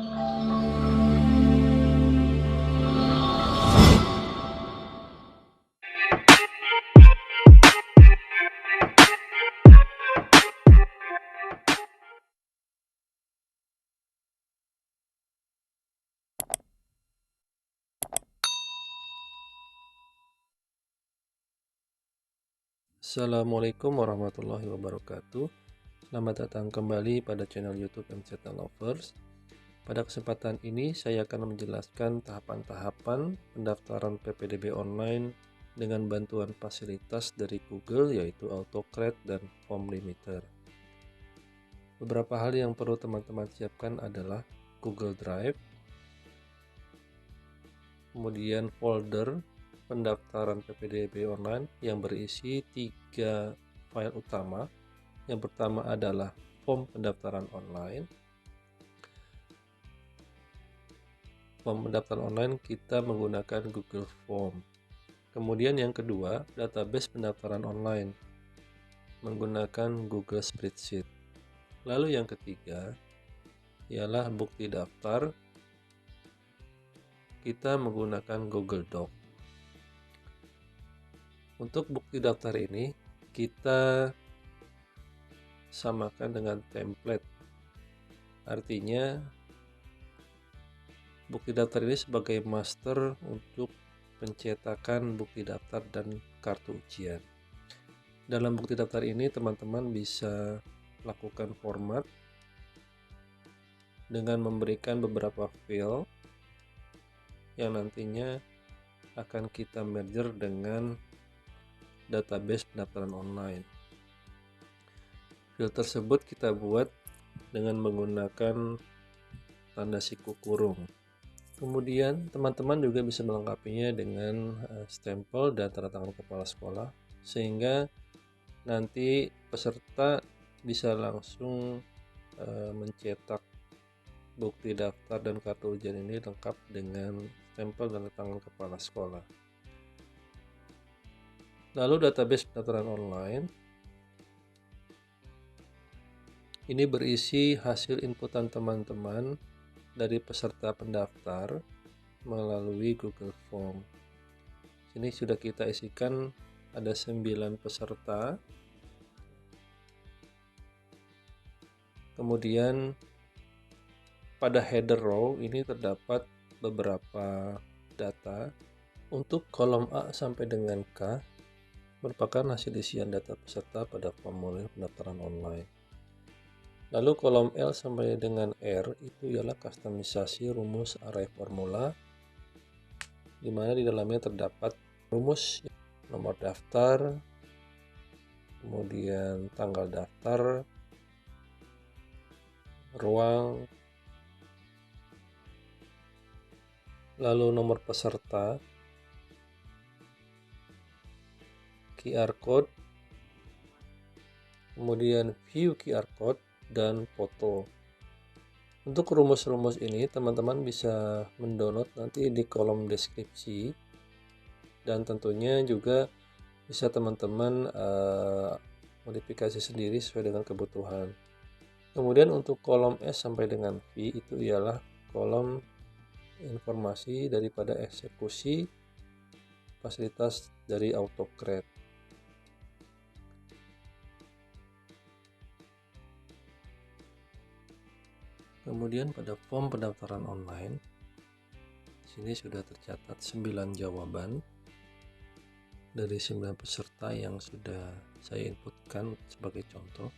Assalamualaikum warahmatullahi wabarakatuh. Selamat datang kembali pada channel YouTube MZ Lovers. Pada kesempatan ini saya akan menjelaskan tahapan-tahapan pendaftaran PPDB online dengan bantuan fasilitas dari Google, yaitu AutoCred dan Form Limiter. Beberapa hal yang perlu teman-teman siapkan adalah Google Drive, kemudian folder pendaftaran PPDB online yang berisi 3 file utama. Yang pertama adalah form pendaftaran online. Form pendaftaran online kita menggunakan Google Form. Kemudian yang kedua, database pendaftaran online menggunakan Google Spreadsheet. Lalu yang ketiga ialah bukti daftar, kita menggunakan Google Doc. Untuk bukti daftar ini kita samakan dengan template. Artinya bukti daftar ini sebagai master untuk pencetakan bukti daftar dan kartu ujian. Dalam bukti daftar ini teman-teman bisa lakukan format dengan memberikan beberapa file yang nantinya akan kita merger dengan database pendaftaran online. File tersebut kita buat dengan menggunakan tanda siku kurung. Kemudian teman-teman juga bisa melengkapinya dengan stempel dan tanda tangan kepala sekolah, sehingga nanti peserta bisa langsung mencetak bukti daftar dan kartu ujian ini lengkap dengan stempel dan tanda tangan kepala sekolah. Lalu database pendaftaran online ini berisi hasil inputan teman-teman dari peserta pendaftar melalui Google Form. Sini sudah kita isikan ada 9 peserta. Kemudian pada header row ini terdapat beberapa data. Untuk kolom A sampai dengan K merupakan hasil isian data peserta pada formulir pendaftaran online. Lalu kolom L sampai dengan R itu ialah kustomisasi rumus array formula, di mana di dalamnya terdapat rumus, nomor daftar, kemudian tanggal daftar, ruang, lalu nomor peserta, QR code, kemudian view QR code, dan foto. Untuk rumus-rumus ini teman-teman bisa mendownload nanti di kolom deskripsi, dan tentunya juga bisa teman-teman modifikasi sendiri sesuai dengan kebutuhan. Kemudian untuk kolom S sampai dengan V itu ialah kolom informasi daripada eksekusi fasilitas dari AutoCred. Kemudian pada form pendaftaran online, sini sudah tercatat 9 jawaban dari 9 peserta yang sudah saya inputkan sebagai contoh.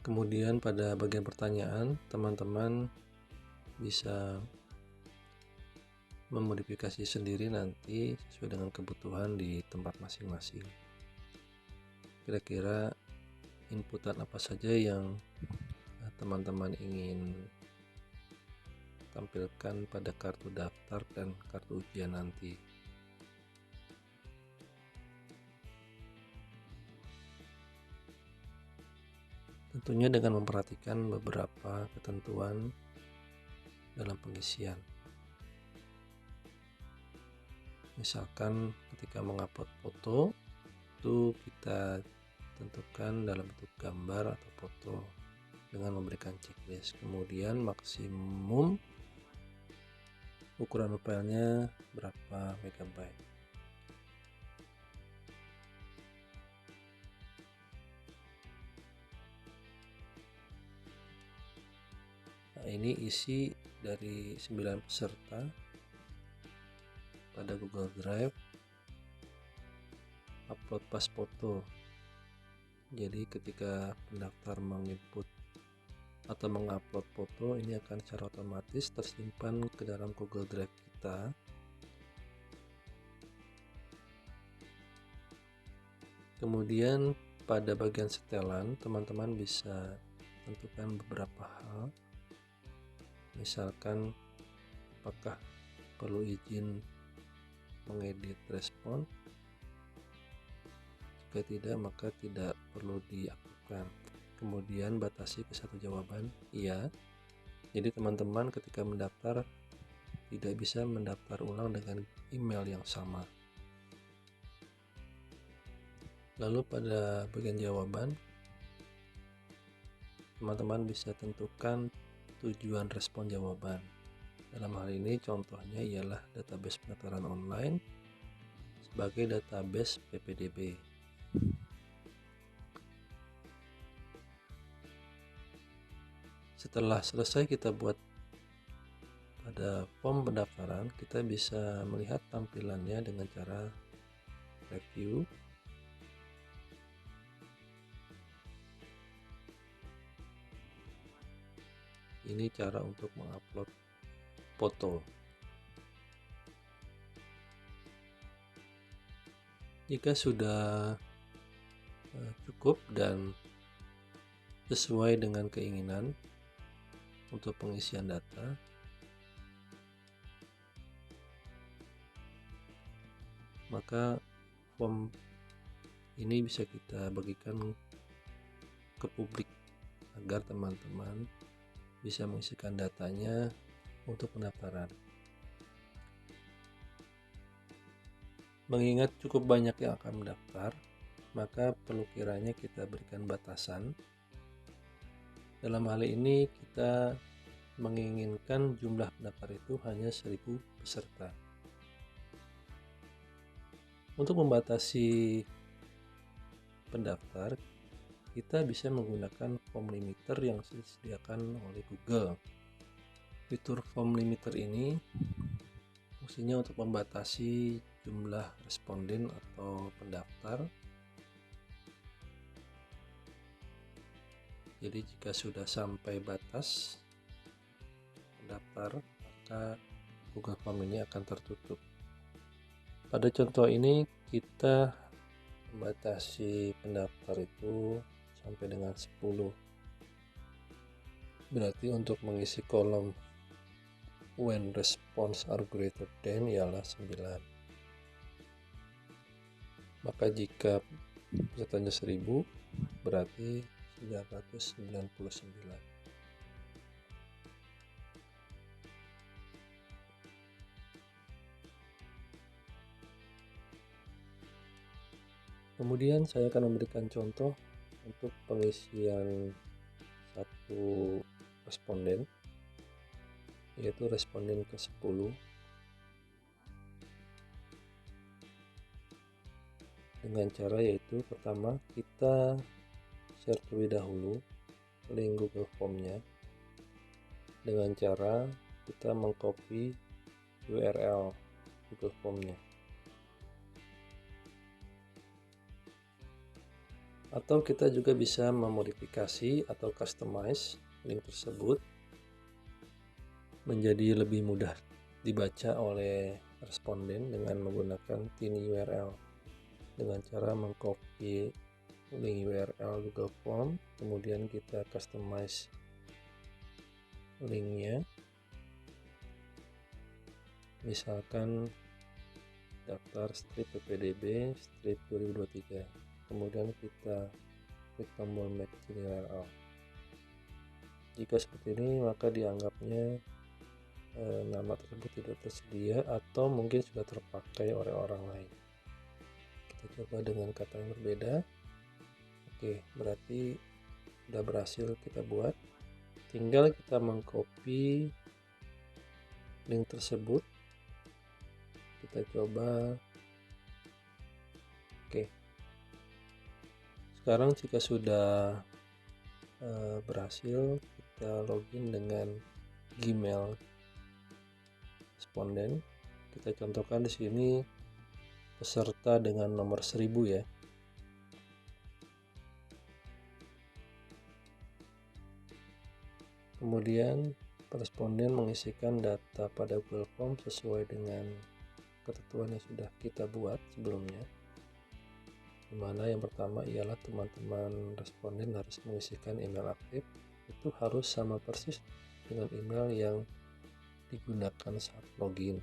Kemudian pada bagian pertanyaan, teman-teman bisa memodifikasi sendiri nanti sesuai dengan kebutuhan di tempat masing-masing. Kira-kira inputan apa saja yang teman-teman ingin tampilkan pada kartu daftar dan kartu ujian nanti. Tentunya dengan memperhatikan beberapa ketentuan dalam pengisian. Misalkan ketika mengupload foto itu kita tentukan dalam bentuk gambar atau foto dengan memberikan checklist. Kemudian maksimum ukuran filenya berapa megabyte. Nah, ini isi dari 9 peserta pada Google Drive. Upload pas foto. Jadi ketika pendaftar menginput atau mengupload foto, ini akan secara otomatis tersimpan ke dalam Google Drive kita. Kemudian pada bagian setelan, teman-teman bisa tentukan beberapa hal. Misalkan apakah perlu izin mengedit respon. Jika tidak, maka tidak perlu diaktifkan. Kemudian batasi ke satu jawaban iya. Jadi teman-teman ketika mendaftar tidak bisa mendaftar ulang dengan email yang sama. Lalu pada bagian jawaban, teman-teman bisa tentukan tujuan respon jawaban. Dalam hal ini contohnya ialah database pendaftaran online sebagai database PPDB. Setelah selesai kita buat pada form pendaftaran, kita bisa melihat tampilannya dengan cara review. Ini cara untuk mengupload foto. Jika sudah cukup dan sesuai dengan keinginan untuk pengisian data, maka form ini bisa kita bagikan ke publik agar teman-teman bisa mengisikan datanya untuk pendaftaran. Mengingat cukup banyak yang akan mendaftar, maka perlu kiranya kita berikan batasan. Dalam hal ini kita menginginkan jumlah pendaftar itu hanya 1000 peserta. Untuk membatasi pendaftar, kita bisa menggunakan form limiter yang disediakan oleh Google. Fitur form limiter ini fungsinya untuk membatasi jumlah responden atau pendaftar. Jadi jika sudah sampai batas pendaftar, maka Google Form ini akan tertutup. Pada contoh ini kita membatasi pendaftar itu sampai dengan 10. Berarti untuk mengisi kolom when response are greater than ialah 9. Maka jika pesertanya 1000, berarti 999. Kemudian saya akan memberikan contoh untuk pengisian satu responden, yaitu responden ke-10. Dengan cara yaitu pertama kita share terlebih dahulu link Google Form-nya dengan cara kita mengcopy URL Google Form-nya. Atau kita juga bisa memodifikasi atau customize link tersebut menjadi lebih mudah dibaca oleh responden dengan menggunakan TinyURL dengan cara mengcopy link URL Google Form, kemudian kita customize linknya, misalkan daftar strip PPDB strip 2023, kemudian kita klik tombol match URL. Jika seperti ini maka dianggapnya nama tersebut tidak tersedia atau mungkin sudah terpakai oleh orang lain. Kita coba dengan kata yang berbeda. Oke, berarti sudah berhasil kita buat. Tinggal kita mengcopy link tersebut. Kita coba. Oke. Sekarang jika sudah berhasil, kita login dengan Gmail responden. Kita contohkan di sini peserta dengan nomor 1000 ya. Kemudian responden mengisikan data pada Google Form sesuai dengan ketentuan yang sudah kita buat sebelumnya. Dimana yang pertama ialah teman-teman responden harus mengisikan email aktif. Itu harus sama persis dengan email yang digunakan saat login.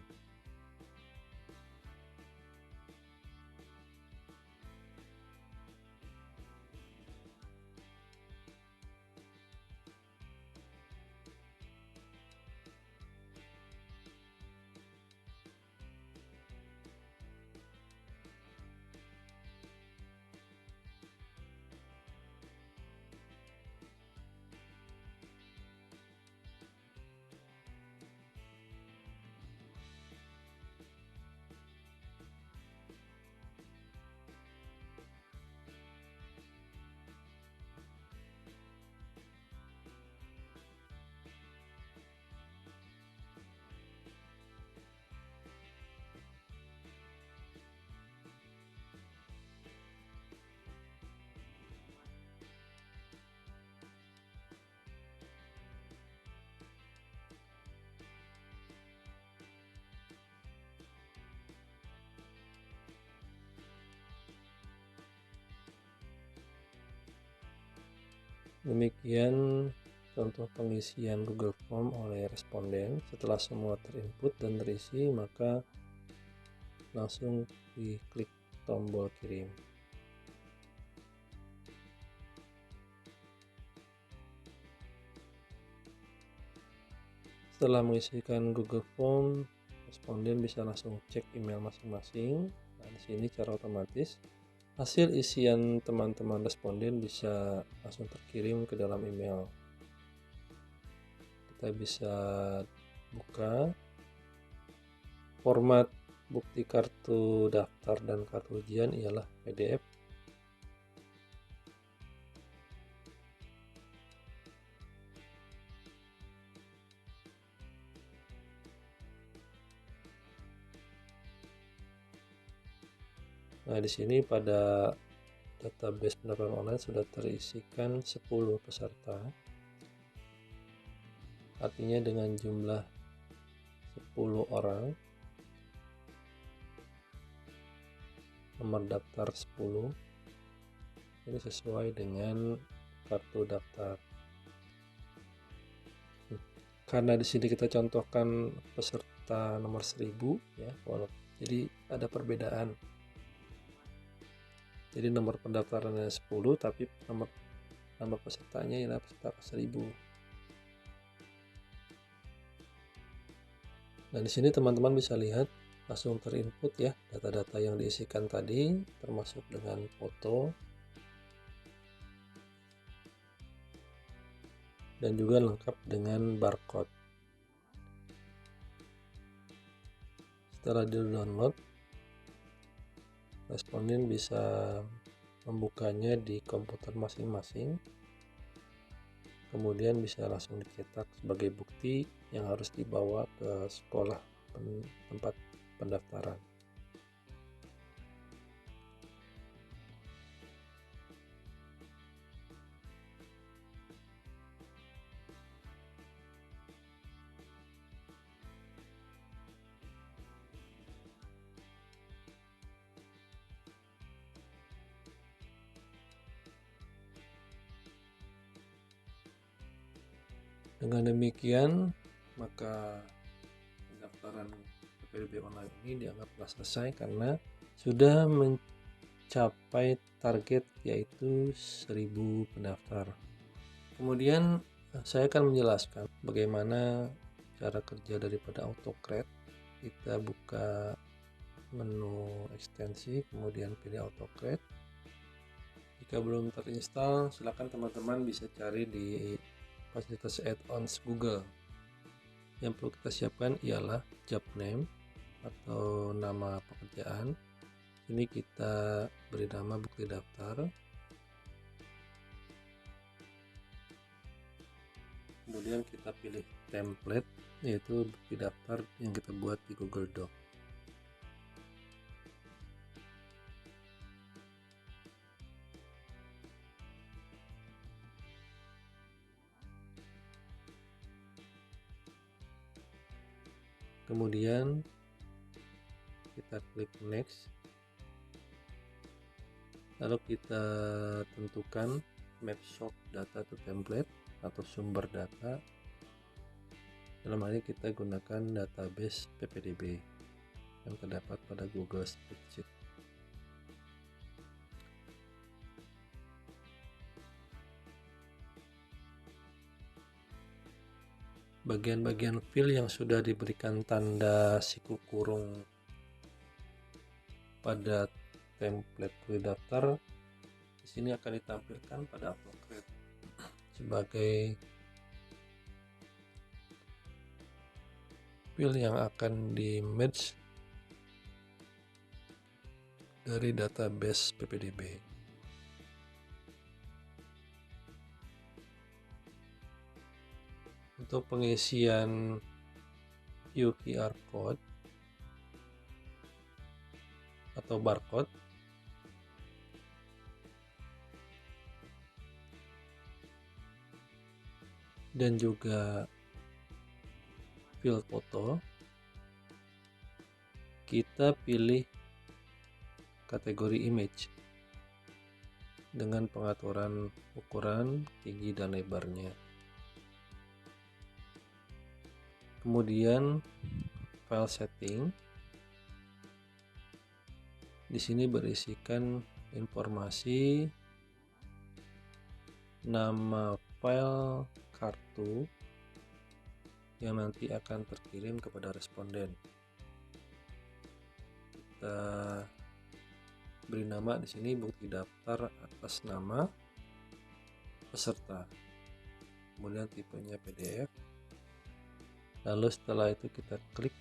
Demikian contoh pengisian Google Form oleh responden. Setelah semua terinput dan terisi, maka langsung diklik tombol kirim. Setelah mengisikan Google Form, responden bisa langsung cek email masing-masing. Nah, di sini cara otomatis hasil isian teman-teman responden bisa langsung terkirim ke dalam email. Kita bisa buka format bukti kartu daftar dan kartu ujian ialah PDF. Nah, di sini pada database pendaftaran online sudah terisikan 10 peserta. Artinya dengan jumlah 10 orang, nomor daftar 10, ini sesuai dengan kartu daftar. Karena di sini kita contohkan peserta nomor 1000 ya, jadi ada perbedaan. Jadi nomor pendaftarannya 10 tapi nomor pesertanya ialah peserta 1000. Nah, di sini teman-teman bisa lihat langsung terinput ya data-data yang diisikan tadi, termasuk dengan foto dan juga lengkap dengan barcode. Setelah di-download, responden bisa membukanya di komputer masing-masing, kemudian bisa langsung dicetak sebagai bukti yang harus dibawa ke sekolah tempat pendaftaran. Dengan demikian, maka pendaftaran PPDB online ini dianggap telah selesai karena sudah mencapai target yaitu 1000 pendaftar. Kemudian saya akan menjelaskan bagaimana cara kerja daripada AutoCred. Kita buka menu ekstensi, kemudian pilih AutoCred. Jika belum terinstall, silakan teman-teman bisa cari di fasilitas add-ons Google. Yang perlu kita siapkan ialah job name atau nama pekerjaan. Ini kita beri nama bukti daftar. Kemudian kita pilih template, yaitu bukti daftar yang kita buat di Google Doc. Kemudian kita klik next, lalu kita tentukan map source data to template atau sumber data. Dalam hal ini kita gunakan database PPDB yang terdapat pada Google Spreadsheet. Bagian-bagian fill yang sudah diberikan tanda siku kurung pada template bukti daftar di sini akan ditampilkan pada upload sebagai fill yang akan di match dari database PPDB. Untuk pengisian QR code atau barcode, dan juga fill foto, kita pilih kategori image dengan pengaturan ukuran, tinggi, dan lebarnya. Kemudian file setting, di sini berisikan informasi nama file kartu yang nanti akan terkirim kepada responden. Kita beri nama di sini bukti daftar atas nama peserta. Kemudian tipenya PDF. Lalu setelah itu kita klik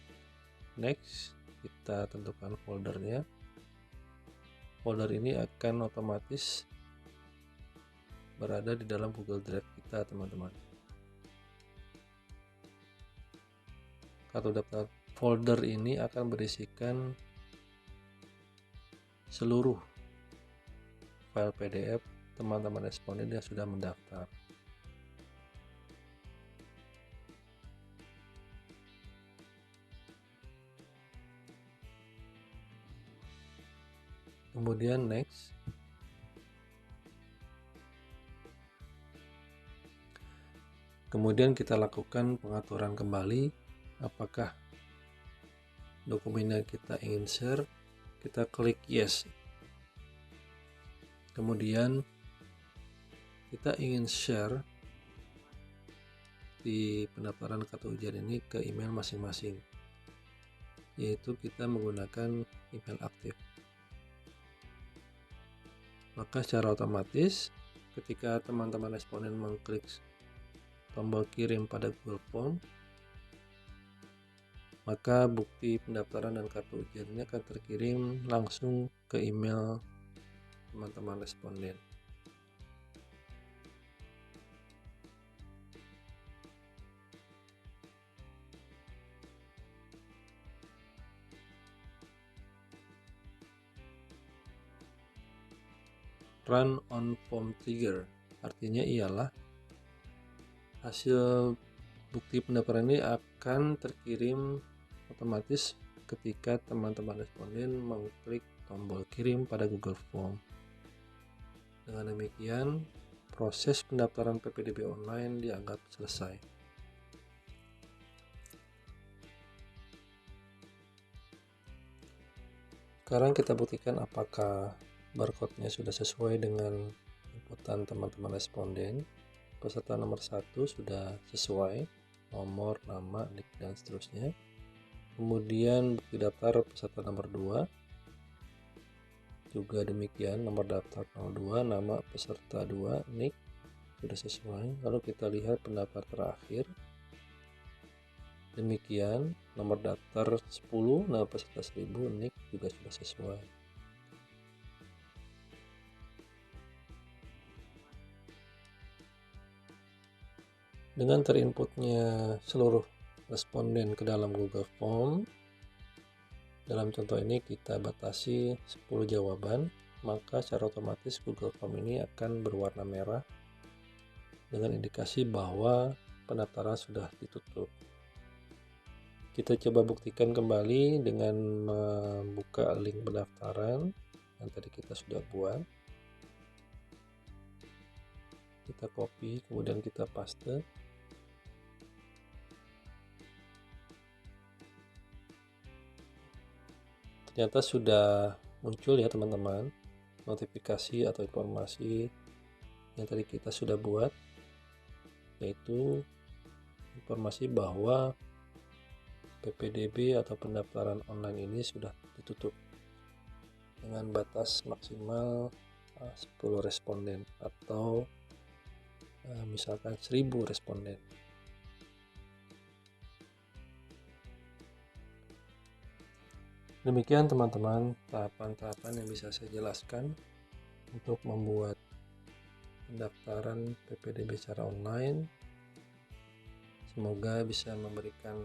next, kita tentukan foldernya. Folder ini akan otomatis berada di dalam Google Drive kita, teman-teman. Kartu daftar folder ini akan berisikan seluruh file PDF teman-teman responden yang sudah mendaftar. Kemudian next. Kemudian kita lakukan pengaturan kembali apakah dokumen yang kita ingin share. Kita klik yes. Kemudian kita ingin share di pendaftaran kartu ujian ini ke email masing-masing, yaitu kita menggunakan email aktif. Maka secara otomatis ketika teman-teman responden mengklik tombol kirim pada Google Form, maka bukti pendaftaran dan kartu ujian ini akan terkirim langsung ke email teman-teman responden. Run on form trigger artinya ialah hasil bukti pendaftaran ini akan terkirim otomatis ketika teman-teman responden mengklik tombol kirim pada Google Form. Dengan demikian, proses pendaftaran PPDB online dianggap selesai. Sekarang kita buktikan apakah barcode-nya sudah sesuai dengan inputan teman-teman responden. Peserta nomor 1 sudah sesuai, nomor, nama, nik, dan seterusnya. Kemudian bukti daftar peserta nomor 2 juga demikian, nomor daftar 02, nama peserta 2, NIK sudah sesuai. Lalu kita lihat pendaftar terakhir. Demikian, nomor daftar 10, nama peserta 1000, NIK juga sudah sesuai. Dengan terinputnya seluruh responden ke dalam Google Form, dalam contoh ini kita batasi 10 jawaban, maka secara otomatis Google Form ini akan berwarna merah dengan indikasi bahwa pendaftaran sudah ditutup. Kita coba buktikan kembali dengan membuka link pendaftaran yang tadi kita sudah buat. Kita copy, kemudian kita paste. Ternyata sudah muncul ya teman-teman, notifikasi atau informasi yang tadi kita sudah buat, yaitu informasi bahwa PPDB atau pendaftaran online ini sudah ditutup dengan batas maksimal 10 responden atau misalkan 1000 responden. Demikian teman-teman tahapan-tahapan yang bisa saya jelaskan untuk membuat pendaftaran PPDB secara online. Semoga bisa memberikan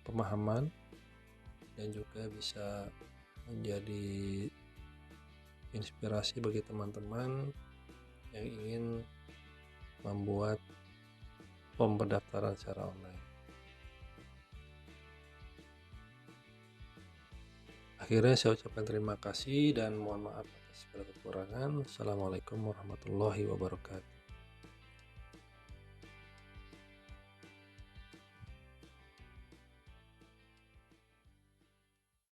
pemahaman dan juga bisa menjadi inspirasi bagi teman-teman yang ingin membuat form pendaftaran secara online. Akhirnya saya ucapkan terima kasih dan mohon maaf atas segala kekurangan. Assalamualaikum warahmatullahi wabarakatuh.